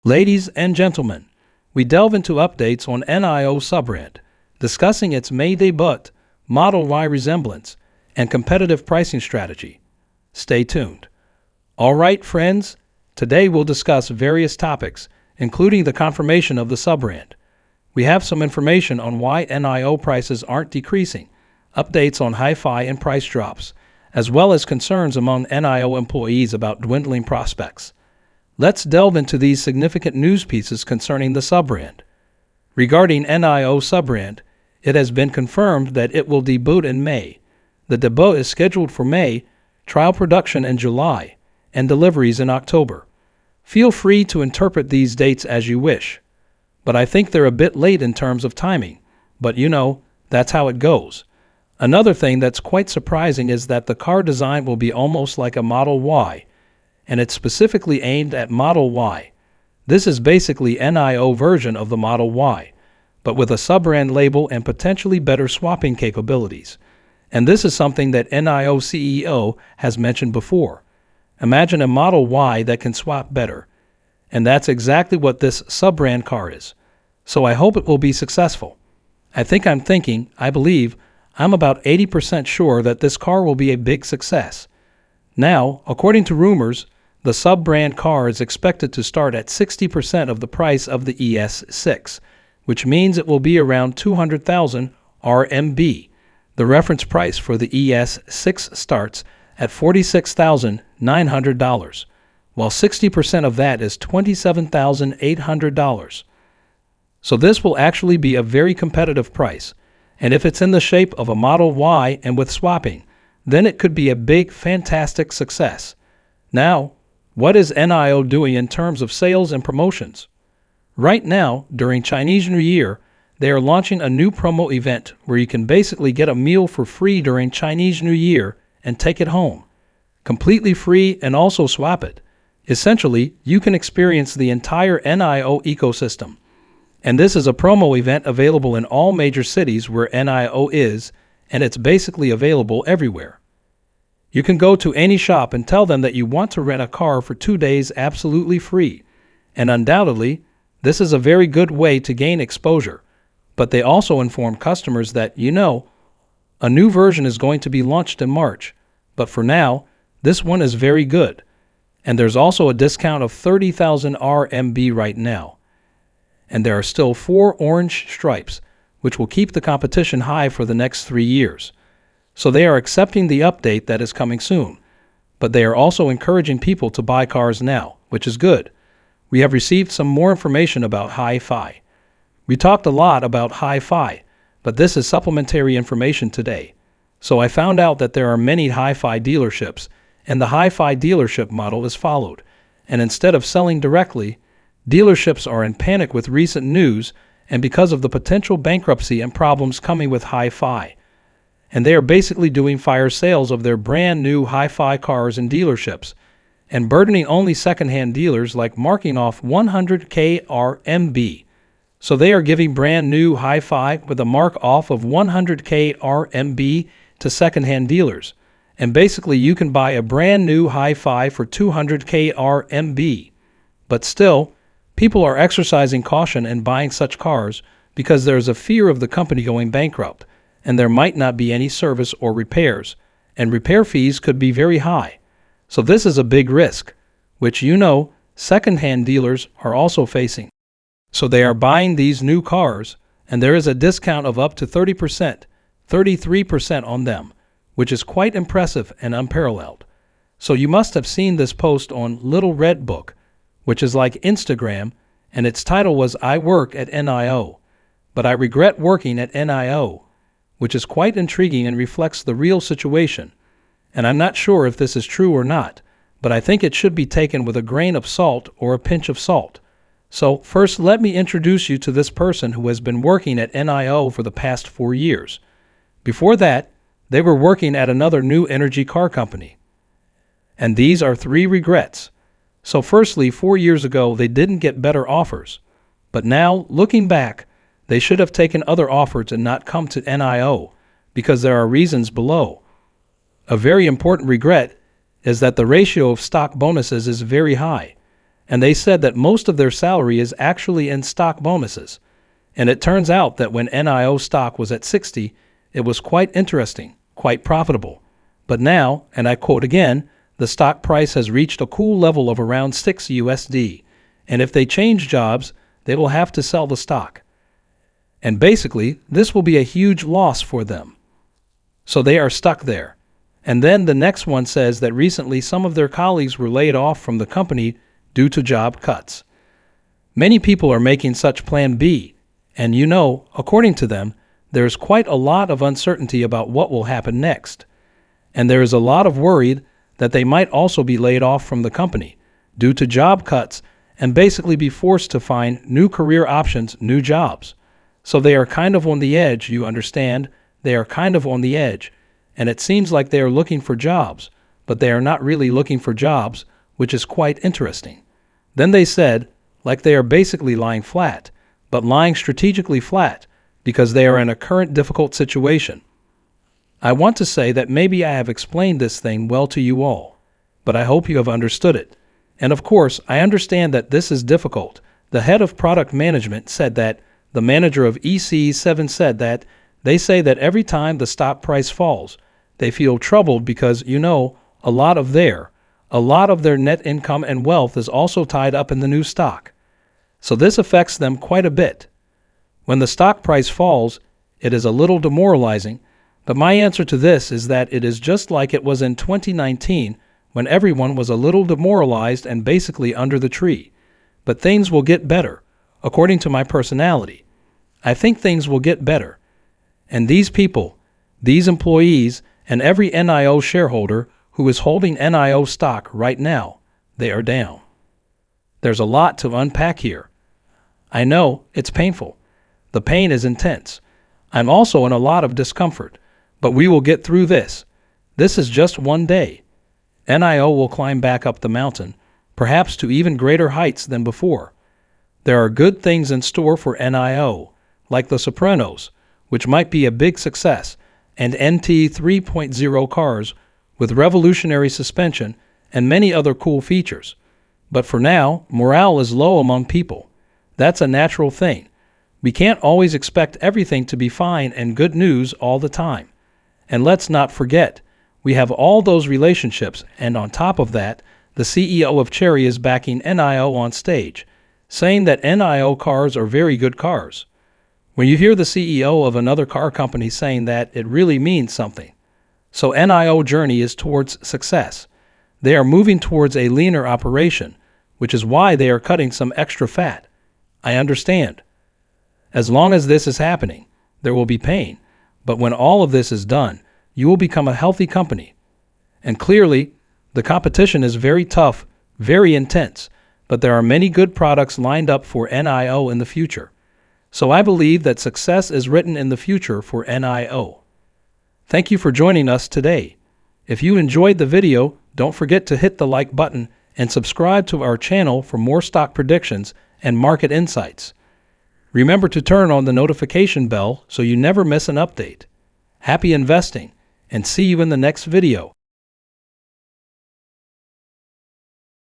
Ladies and gentlemen, we delve into updates on NIO Sub Brand, discussing its May debut, Model Y resemblance, and competitive pricing strategy. Stay tuned. All right, friends, today we'll discuss various topics, including the confirmation of the sub-brand. We have some information on why NIO prices aren't decreasing, updates on hi-fi and price drops, as well as concerns among NIO employees about dwindling prospects. Let's delve into these significant news pieces concerning the sub-brand. Regarding NIO sub-brand, it has been confirmed that it will debut in May. The debut is scheduled for May, trial production in July, and deliveries in October. Feel free to interpret these dates as you wish, but I think they're a bit late in terms of timing, but that's how it goes. Another thing that's quite surprising is that the car design will be almost like a Model Y, and it's specifically aimed at Model Y. This is basically NIO version of the Model Y, but with a sub-brand label and potentially better swapping capabilities. And this is something that NIO CEO has mentioned before. Imagine a Model Y that can swap better. And that's exactly what this sub-brand car is. So I hope it will be successful. I believe, I'm about 80% sure that this car will be a big success. Now, according to rumors, the sub-brand car is expected to start at 60% of the price of the ES6, which means it will be around 200,000 RMB. The reference price for the ES6 starts at $46,900, while 60% of that is $27,800. So this will actually be a very competitive price, and if it's in the shape of a Model Y and with swapping, then it could be a big, fantastic success. Now, what is NIO doing in terms of sales and promotions? Right now, during Chinese New Year, they are launching a new promo event where you can basically get a meal for free during Chinese New Year and take it home. Completely free and also swap it. Essentially, you can experience the entire NIO ecosystem. And this is a promo event available in all major cities where NIO is, and it's basically available everywhere. You can go to any shop and tell them that you want to rent a car for 2 days absolutely free. And undoubtedly, this is a very good way to gain exposure. But they also inform customers that, a new version is going to be launched in March. But for now, this one is very good. And there's also a discount of 30,000 RMB right now. And there are still 4 orange stripes, which will keep the competition high for the next 3 years. So they are accepting the update that is coming soon. But they are also encouraging people to buy cars now, which is good. We have received some more information about hi-fi. We talked a lot about hi-fi, but this is supplementary information today. So I found out that there are many hi-fi dealerships, and the hi-fi dealership model is followed. And instead of selling directly, dealerships are in panic with recent news and because of the potential bankruptcy and problems coming with hi-fi. And they are basically doing fire sales of their brand new hi-fi cars in dealerships and burdening only second-hand dealers like marking off 100K RMB. So they are giving brand new hi-fi with a mark off of 100K RMB to second-hand dealers. And basically you can buy a brand new hi-fi for 200K RMB. But still, people are exercising caution in buying such cars because there is a fear of the company going bankrupt, and there might not be any service or repairs, and repair fees could be very high. So this is a big risk, which second-hand dealers are also facing. So they are buying these new cars, and there is a discount of up to 30%, 33% on them, which is quite impressive and unparalleled. So you must have seen this post on Little Red Book, which is like Instagram, and its title was I work at NIO, but I regret working at NIO, which is quite intriguing and reflects the real situation. And I'm not sure if this is true or not, but I think it should be taken with a grain of salt or a pinch of salt. So first, let me introduce you to this person who has been working at NIO for the past 4 years. Before that, they were working at another new energy car company. And these are 3 regrets. So firstly, 4 years ago, they didn't get better offers. But now, looking back, they should have taken other offers and not come to NIO, because there are reasons below. A very important regret is that the ratio of stock bonuses is very high, and they said that most of their salary is actually in stock bonuses. And it turns out that when NIO stock was at 60, it was quite interesting, quite profitable. But now, and I quote again, the stock price has reached a cool level of around 6 USD, and if they change jobs, they will have to sell the stock. And basically, this will be a huge loss for them. So they are stuck there. And then the next one says that recently some of their colleagues were laid off from the company due to job cuts. Many people are making such plan B, and according to them, there is quite a lot of uncertainty about what will happen next. And there is a lot of worry that they might also be laid off from the company due to job cuts and basically be forced to find new career options, new jobs. So they are kind of on the edge, you understand? They are kind of on the edge. And it seems like they are looking for jobs, but they are not really looking for jobs, which is quite interesting. Then they said, like they are basically lying flat, but lying strategically flat because they are in a current difficult situation. I want to say that maybe I have explained this thing well to you all, but I hope you have understood it. And of course, I understand that this is difficult. The head of product management said that, the manager of EC7 said that, they say that every time the stock price falls, they feel troubled because, a lot of their net income and wealth is also tied up in the new stock. So this affects them quite a bit. When the stock price falls, it is a little demoralizing, but my answer to this is that it is just like it was in 2019 when everyone was a little demoralized and basically under the tree. But things will get better, according to my personality. I think things will get better. And these people, these employees, and every NIO shareholder who is holding NIO stock right now, they are down. There's a lot to unpack here. I know it's painful. The pain is intense. I'm also in a lot of discomfort, but we will get through this. This is just one day. NIO will climb back up the mountain, perhaps to even greater heights than before. There are good things in store for NIO, like the Sopranos, which might be a big success, and NT 3.0 cars with revolutionary suspension and many other cool features. But for now, morale is low among people. That's a natural thing. We can't always expect everything to be fine and good news all the time. And let's not forget, we have all those relationships, and on top of that, the CEO of Chery is backing NIO on stage, saying that NIO cars are very good cars. When you hear the CEO of another car company saying that, it really means something. So NIO journey is towards success. They are moving towards a leaner operation, which is why they are cutting some extra fat. I understand. As long as this is happening, there will be pain. But when all of this is done, you will become a healthy company. And clearly, the competition is very tough, very intense, but there are many good products lined up for NIO in the future. So I believe that success is written in the future for NIO. Thank you for joining us today. If you enjoyed the video, don't forget to hit the like button and subscribe to our channel for more stock predictions and market insights. Remember to turn on the notification bell so you never miss an update. Happy investing, and see you in the next video.